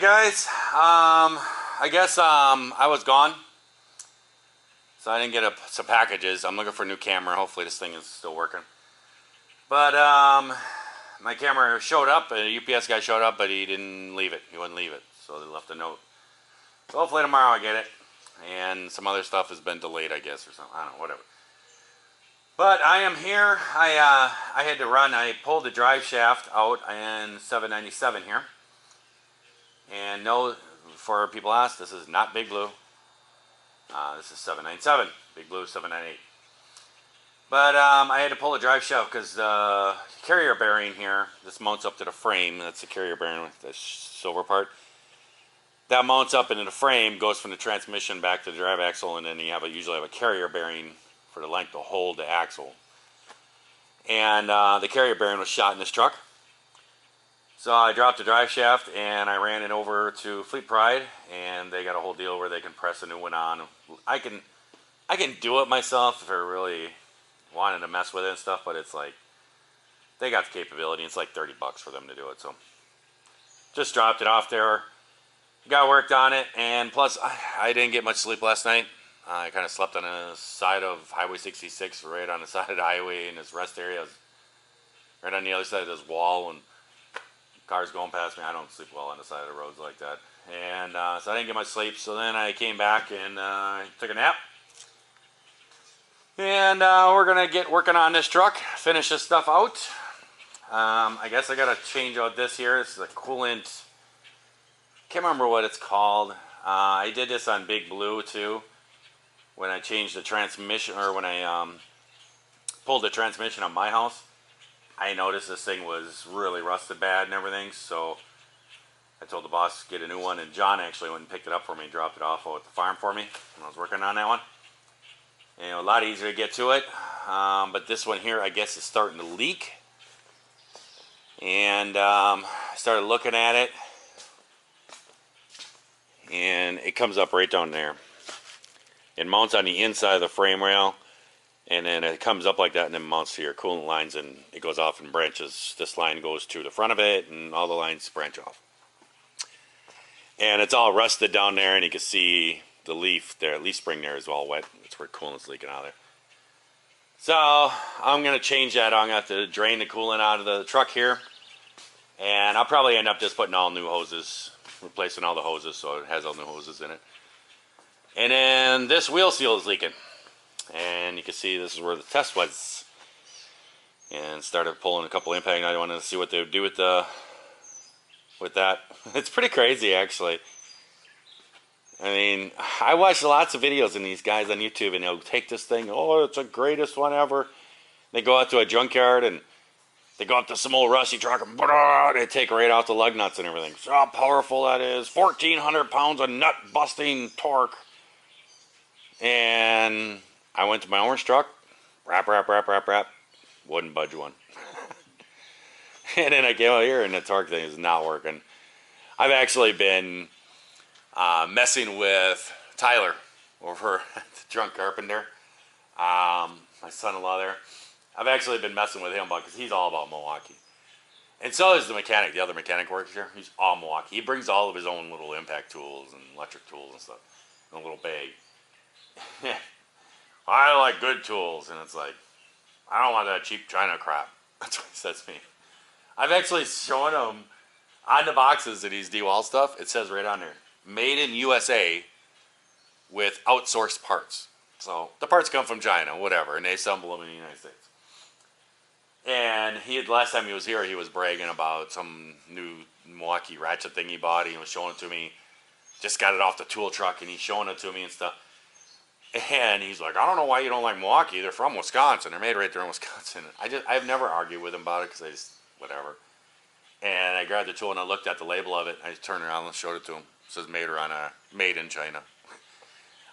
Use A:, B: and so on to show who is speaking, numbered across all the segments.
A: Guys, I guess I was gone, so I didn't get some packages. I'm looking for a new camera. Hopefully this thing is still working. But my camera showed up, a UPS guy showed up, but he didn't leave it. He wouldn't leave it, so they left a note. So hopefully tomorrow I get it, and some other stuff has been delayed, I guess, or something. I don't know, whatever. But I am here. I had to run. I pulled the drive shaft out in 797 here. And no, before people ask, this is not Big Blue. This is 797, Big Blue 798. But I had to pull the drive shaft because the carrier bearing here, this mounts up to the frame. That's the carrier bearing with the silver part. That mounts up into the frame, goes from the transmission back to the drive axle, and then you usually have a carrier bearing for the length to hold the axle. And the carrier bearing was shot in this truck. So I dropped the drive shaft and I ran it over to Fleet Pride, and they got a whole deal where they can press a new one on. I can do it myself if I really wanted to mess with it and stuff, but it's like they got the capability. It's like $30 for them to do it. So just dropped it off there, got worked on it, and plus I didn't get much sleep last night. I kind of slept on the side of Highway 66, right on the side of the highway in this rest area. I was right on the other side of this wall, and cars going past me. I don't sleep well on the side of the roads like that. And so I didn't get much sleep. So then I came back and took a nap. And we're going to get working on this truck, finish this stuff out. I guess I got to change out this here. This is a coolant. Can't remember what it's called. I did this on Big Blue too. When I changed the transmission, or when I pulled the transmission on my house. I noticed this thing was really rusted bad and everything, so I told the boss to get a new one, and John actually went and picked it up for me and dropped it off at the farm for me when I was working on that one. And a lot easier to get to it, but this one here I guess is starting to leak. And I started looking at it, and it comes up right down there. It mounts on the inside of the frame rail. And then it comes up like that and then mounts to your coolant lines, and it goes off in branches. This line goes to the front of it, and all the lines branch off. And it's all rusted down there, and you can see the leaf there. Leaf spring there is all wet. That's where coolant's leaking out of there. So I'm going to change that. I'm going to have to drain the coolant out of the truck here. And I'll probably end up just putting all new hoses, replacing all the hoses so it has all new hoses in it. And then this wheel seal is leaking. And you can see this is where the test was, and started pulling a couple impact. I wanted to see what they would do with that. It's pretty crazy, actually. I mean, I watch lots of videos of these guys on YouTube, and they'll take this thing. Oh, it's the greatest one ever. They go out to a junkyard and they go up to some old rusty truck and they take right out the lug nuts and everything. So how powerful that is! 1,400 pounds of nut busting torque. And I went to my orange truck, rap, wouldn't budge one. And then I came out here and the torque thing is not working. I've actually been messing with Tyler over at the Drunk Carpenter, my son-in-law there. I've actually been messing with him because he's all about Milwaukee. And so is the mechanic. The other mechanic works here. He's all Milwaukee. He brings all of his own little impact tools and electric tools and stuff in a little bag. I like good tools, and it's like, I don't want that cheap China crap. That's what he says to me. I've actually shown him on the boxes of these DeWalt stuff. It says right on there, made in USA with outsourced parts. So the parts come from China, whatever, and they assemble them in the United States. And last time he was here, he was bragging about some new Milwaukee ratchet thing he bought. He was showing it to me. Just got it off the tool truck, and he's showing it to me and stuff. And he's like, I don't know why you don't like Milwaukee. They're from Wisconsin. They're made right there in Wisconsin. I've never argued with him about it because I just, whatever. And I grabbed the tool and I looked at the label of it. I just turned around and showed it to him. It says made in China.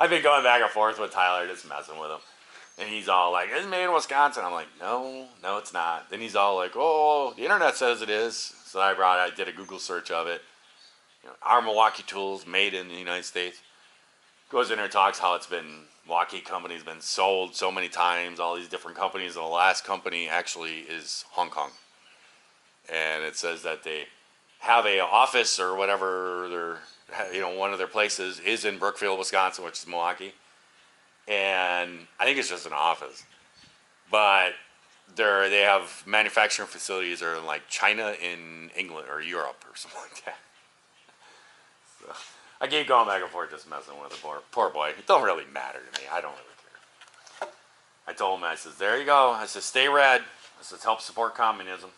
A: I've been going back and forth with Tyler, just messing with him. And he's all like, it's made in Wisconsin. I'm like, no, it's not. Then he's all like, oh, the internet says it is. So I did a Google search of it. Our Milwaukee tools made in the United States. Goes in there and talks how it's been, Milwaukee company's been sold so many times, all these different companies, and the last company actually is Hong Kong. And it says that they have a office or whatever, one of their places is in Brookfield, Wisconsin, which is Milwaukee, and I think it's just an office, but they have manufacturing facilities that are in like China, in England, or Europe, or something like that. So I keep going back and forth, just messing with the poor boy. It don't really matter to me. I don't really care. I told him, I says, there you go. I says, stay red. I says, help support communism.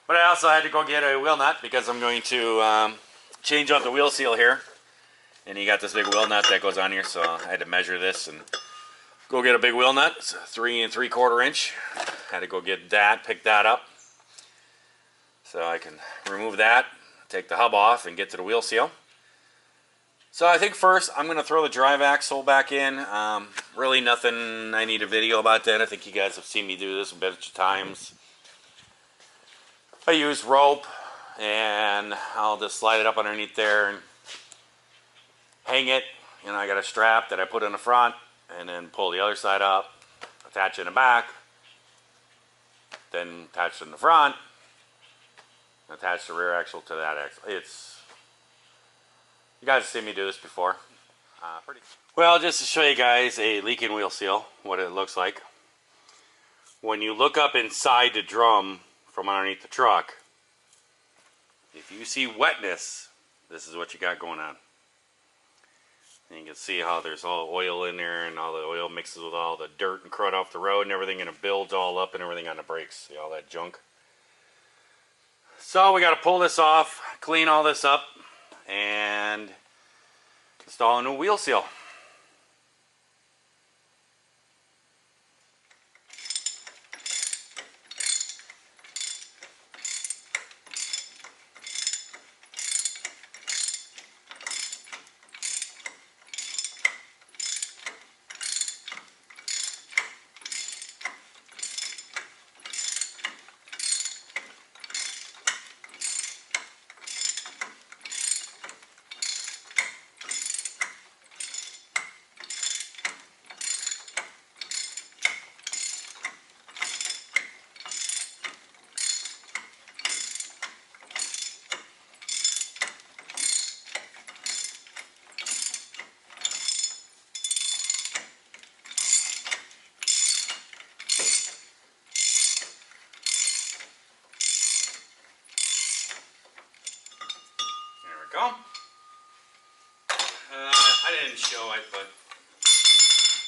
A: But I also had to go get a wheel nut because I'm going to change out the wheel seal here. And you got this big wheel nut that goes on here, so I had to measure this and go get a big wheel nut. It's a 3 3/4 inch. Had to go get that, pick that up, so I can remove that, take the hub off, and get to the wheel seal. So I think first I'm going to throw the drive axle back in. Really nothing I need a video about that. I think you guys have seen me do this a bunch of times. I use rope, and I'll just slide it up underneath there and hang it. You know, I got a strap that I put in the front, and then pull the other side up, attach it in the back, then attach it in the front, attach the rear axle to that axle. You guys have seen me do this before. Well, just to show you guys a leaking wheel seal, what it looks like. When you look up inside the drum from underneath the truck, if you see wetness, this is what you got going on. And you can see how there's all oil in there, and all the oil mixes with all the dirt and crud off the road and everything, and it builds all up and everything on the brakes. See all that junk? So we got to pull this off, clean all this up, and install a new wheel seal. Go. I didn't show it, but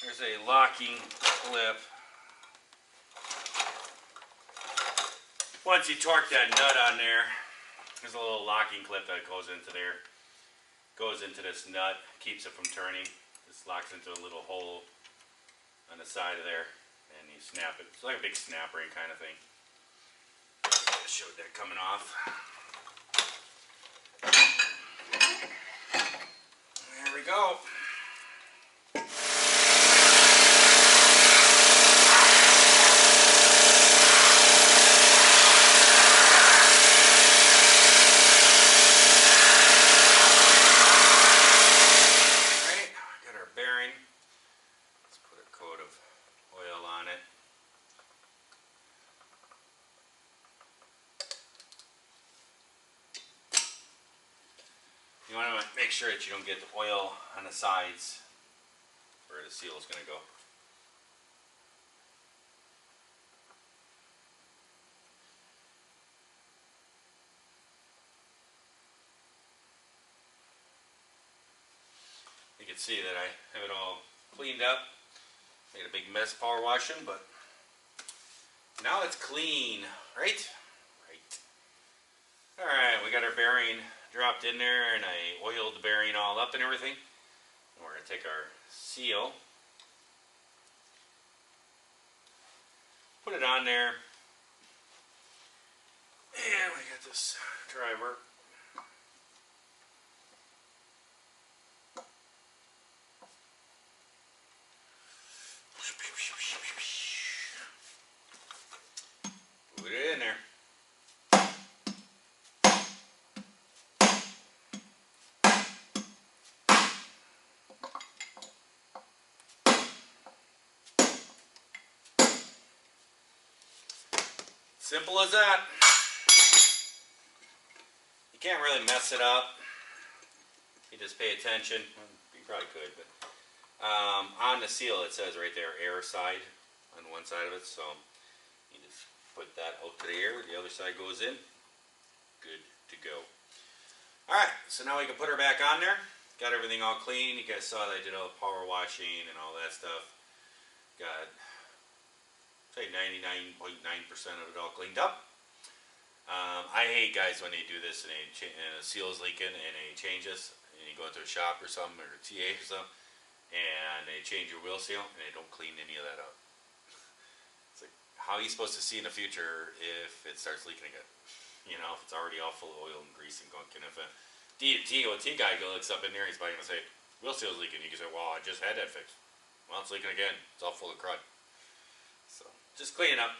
A: there's a locking clip. Once you torque that nut on there, there's a little locking clip that goes into there. Goes into this nut, keeps it from turning. This locks into a little hole on the side of there, and you snap it. It's like a big snap ring kind of thing. I showed that coming off. There we go. Alright, got our bearing. Let's put a coat of oil on it. You want to make sure that you don't get the oil on the sides where the seal is going to go. You can see that I have it all cleaned up. Made a big mess power washing, but now it's clean, right? Alright, we got our bearing dropped in there, and I oiled the bearing all up and everything. And we're going to take our seal, put it on there, and we got this driver. Put it in there. Simple as that. You can't really mess it up. You just pay attention. You probably could, but on the seal it says right there, air side on one side of it. So you just put that out to the air. The other side goes in. Good to go. All right, so now we can put her back on there. Got everything all clean. You guys saw that I did all the power washing and all that stuff. Got, say, 99.9% of it all cleaned up. I hate guys when they do this and the seal is leaking and they change this, and you go into a shop or something or a TA or something, and they change your wheel seal and they don't clean any of that up. It's like, how are you supposed to see in the future if it starts leaking again? You know, if it's already all full of oil and grease and gunk, and if a DOT guy looks up in there, he's probably going to say, wheel seal's leaking. You can say, well, I just had that fixed. Well, it's leaking again. It's all full of crud. So, just clean it up.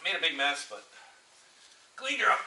A: Made a big mess, but cleaned her up.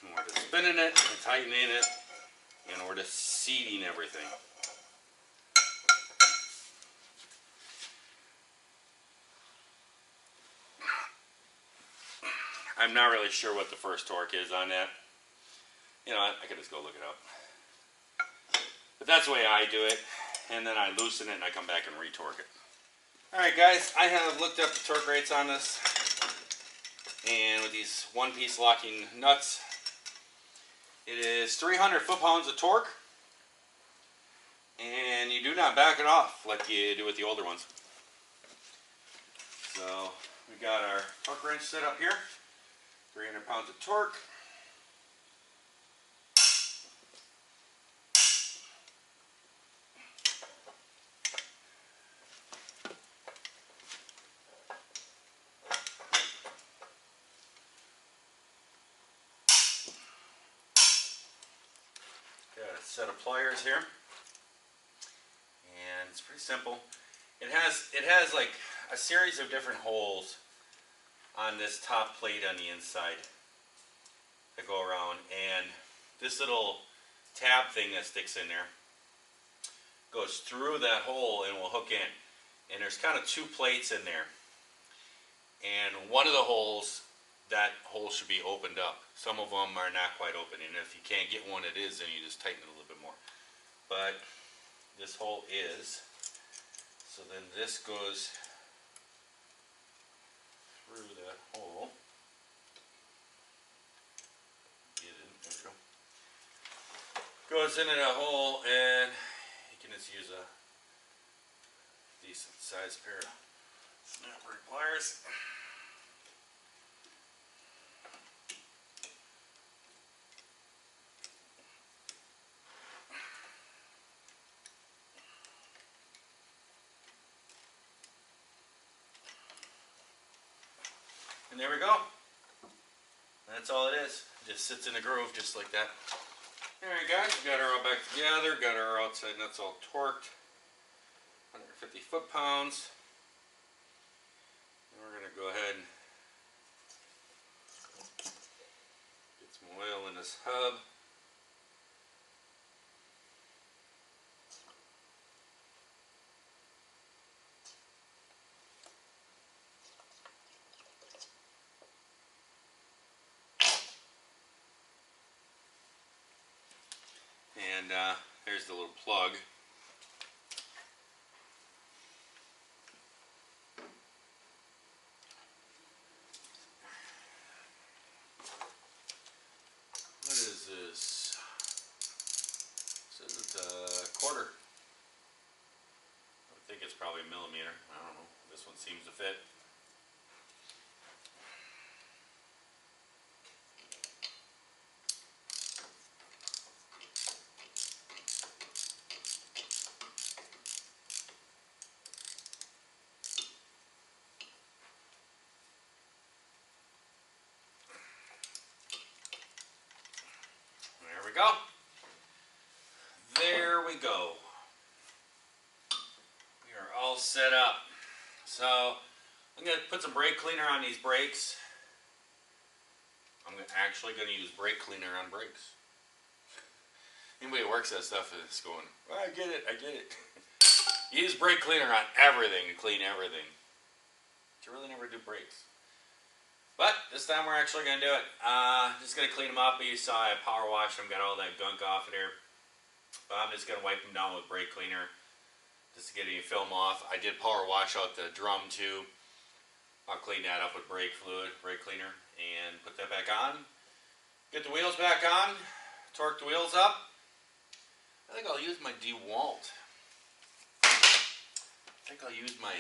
A: And we're just spinning it and tightening it, and we're just seating everything. I'm not really sure what the first torque is on that. You know, I could just go look it up. But that's the way I do it, and then I loosen it and I come back and retorque it. Alright guys, I have looked up the torque rates on this, and with these one-piece locking nuts, it is 300 foot-pounds of torque, and you do not back it off like you do with the older ones. So we got our torque wrench set up here, 300 pounds of torque. Got a set of pliers here, and it's pretty simple. It has like a series of different holes on this top plate on the inside that go around, and this little tab thing that sticks in there goes through that hole and will hook in. And there's kind of two plates in there, and one of the holes, that hole should be opened up. Some of them are not quite open, and if you can't get one it is, then you just tighten it a little bit more. But this hole is, so then this goes through that hole. Get in, there we go. Goes into the hole, and you can just use a decent sized pair of snapper pliers. And there we go. That's all it is. It just sits in a groove just like that. Alright guys, we got her all back together, got our outside nuts all torqued. 150 foot-pounds. And we're going to go ahead and get some oil in this hub. And here's the little plug. What is this? Says it's a quarter. I think it's probably a millimeter. I don't know. This one seems to fit. go. There we go. We are all set up. So I'm going to put some brake cleaner on these brakes. I'm actually going to use brake cleaner on brakes. Anybody who works that stuff is going, well, I get it, I get it. Use brake cleaner on everything to clean everything. But you really never do brakes. But this time we're actually going to do it. Just going to clean them up. You saw I power washed them, got all that gunk off of there. But I'm just going to wipe them down with brake cleaner just to get any film off. I did power wash out the drum too. I'll clean that up with brake fluid, brake cleaner, and put that back on. Get the wheels back on, torque the wheels up. I think I'll use my DeWalt. I think I'll use my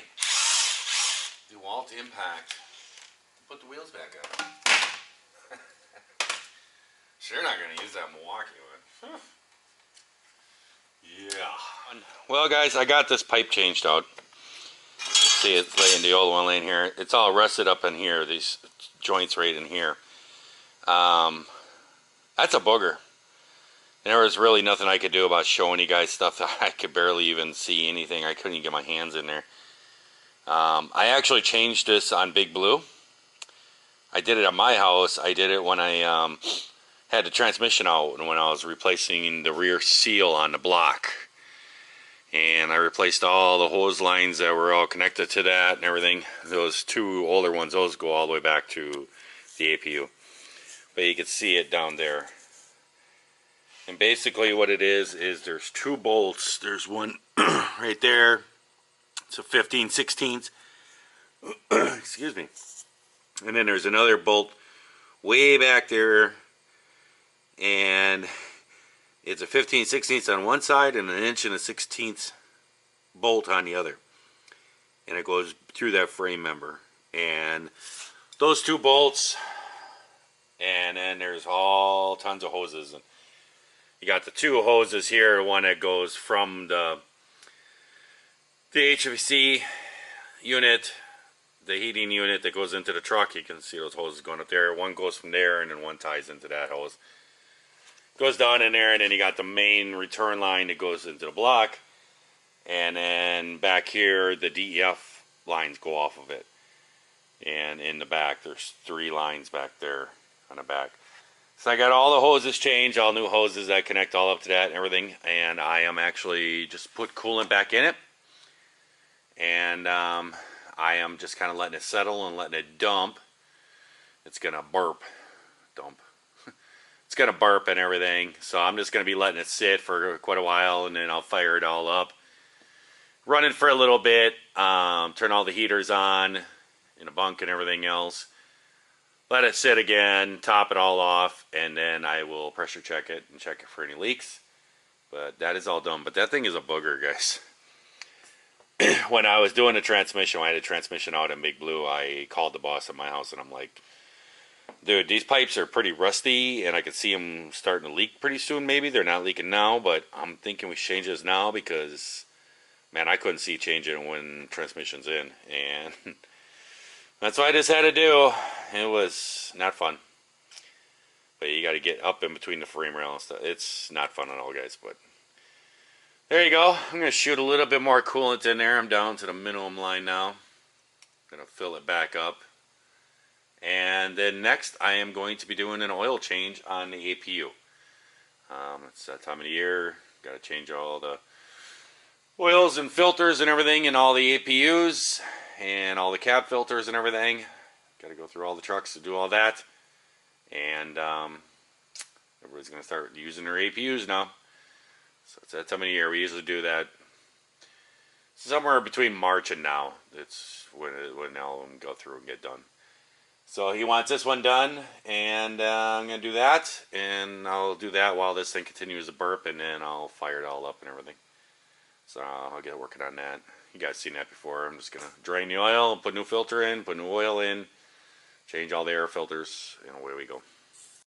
A: DeWalt Impact to put the wheels back on. Sure not going to use that Milwaukee one. Yeah. Well guys, I got this pipe changed out. See, it's laying, the old one laying here. It's all rusted up in here, these joints right in here. That's a booger. There was really nothing I could do about showing you guys stuff that I could barely even see anything. I couldn't even get my hands in there. I actually changed this on Big Blue. I did it at my house. I did it when I had the transmission out and when I was replacing the rear seal on the block. And I replaced all the hose lines that were all connected to that and everything. Those two older ones, those go all the way back to the APU. But you can see it down there. And basically what it is there's two bolts. There's one right there. It's a 15/16. Excuse me. And then there's another bolt way back there. And it's a 15/16 on one side and an 1.1/16 bolt on the other. And it goes through that frame member. And those two bolts, and then there's all tons of hoses. And you got the two hoses here, one that goes from the HVAC unit, the heating unit that goes into the truck. You can see those hoses going up there. One goes from there and then one ties into that hose. Goes down in there, and then you got the main return line that goes into the block. And then back here, the DEF lines go off of it. And in the back, there's 3 lines back there on the back. So I got all the hoses changed, all new hoses that connect all up to that and everything. And I am actually just put coolant back in it. And I am just kind of letting it settle and letting it dump. It's going to burp. Dump. It's going to burp and everything. So I'm just going to be letting it sit for quite a while. And then I'll fire it all up. Run it for a little bit. Turn all the heaters on in a bunk and everything else. Let it sit again, top it all off, and then I will pressure check it and check it for any leaks. But that is all done. But that thing is a booger, guys. When I was doing the transmission, when I had a transmission out in Big Blue, I called the boss at my house and I'm like, dude, these pipes are pretty rusty and I could see them starting to leak pretty soon maybe. They're not leaking now, but I'm thinking we change this now because, man, I couldn't see changing it when transmission's in. And that's what I just had to do. It was not fun. But you got to get up in between the frame rail and stuff. It's not fun at all, guys. But there you go. I'm going to shoot a little bit more coolant in there. I'm down to the minimum line now. I'm going to fill it back up. And then next, I am going to be doing an oil change on the APU. It's that time of the year. Got to change all the oils and filters and everything in all the APUs. And all the cab filters and everything. Got to go through all the trucks to do all that. And everybody's going to start using their APUs now. So it's that time of the year. We usually do that somewhere between March and now. It's when all of them go through and get done. So he wants this one done. And I'm going to do that. And I'll do that while this thing continues to burp. And then I'll fire it all up and everything. So I'll get working on that. You guys seen that before. I'm just going to drain the oil, put new filter in, put new oil in, change all the air filters, and away we go.